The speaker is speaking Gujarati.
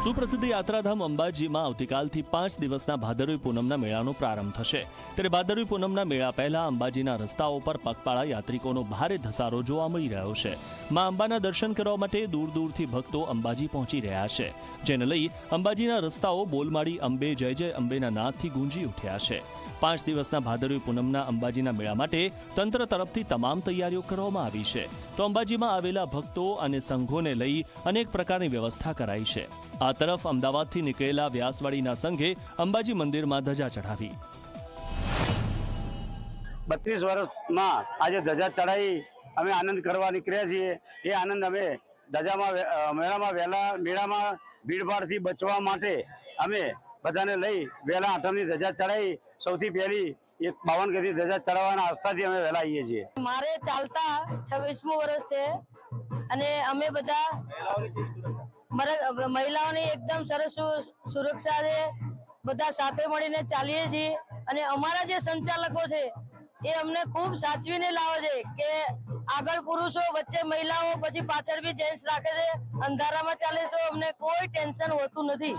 સુપ્રસિદ્ધ યાત્રાધામ અંબાજીમાં આવતીકાલથી 5 દિવસના ભાદરવી પૂનમના મેળાનો પ્રારંભ થશે। ત્યારે ભાદરવી પૂનમના મેળા પહેલા અંબાજીના રસ્તાઓ પર પગપાળા યાત્રિકોનો ભારે ધસારો જોવા મળી રહ્યો છે। માં અંબાના દર્શન કરવા માટે દૂર દૂરથી ભક્તો અંબાજી પહોંચી રહ્યા છે, જેને લઈ અંબાજીના રસ્તાઓ બોલમાળી અંબે જય જય અંબેના નાદથી ગુંજી ઉઠ્યા છે। 5 દિવસના ભાદરવી પૂનમના અંબાજીના મેળા માટે તંત્ર તરફથી તમામ તૈયારીઓ કરવામાં આવી છે। તો અંબાજીમાં આવેલા ભક્તો અને સંઘોને લઈ અનેક પ્રકારની વ્યવસ્થા કરાઈ છે। આ તરફ અમદાવાદથી નીકળેલા વ્યાસવાડીના સંઘે અંબાજી મંદિરમાં ધજા ચઢાવી। 32 વર્ષમાં આજે ધજા ચઢાવી અમે આનંદ કરવા નીકળ્યા છીએ। એ આનંદ અમે મેળામાં ભીડભાડથી બચવા માટે અમે બધાને લઈ વહેલા આઠમની ધજા ચઢાવી। સૌથી પહેલી 52 ગજની ધજા ચઢાવવાના આસ્થાથી અમે વહેલા આવીએ છીએ। મારે ચાલતા 26મું વર્ષ છે અને અમે બધા મહિલાઓની એકદમ સરસ સુરક્ષા છે, બધા સાથે મળીને ચાલીએ છીએ અને અમારા જે સંચાલકો છે એ અમને ખૂબ સાચવીને લાવે છે કે આગળ પુરુષો, વચ્ચે મહિલાઓ, પછી પાછળ બી જેન્ટ્સ રાખે છે। અંધારામાં ચાલે તો અમને કોઈ ટેન્શન હોતું નથી।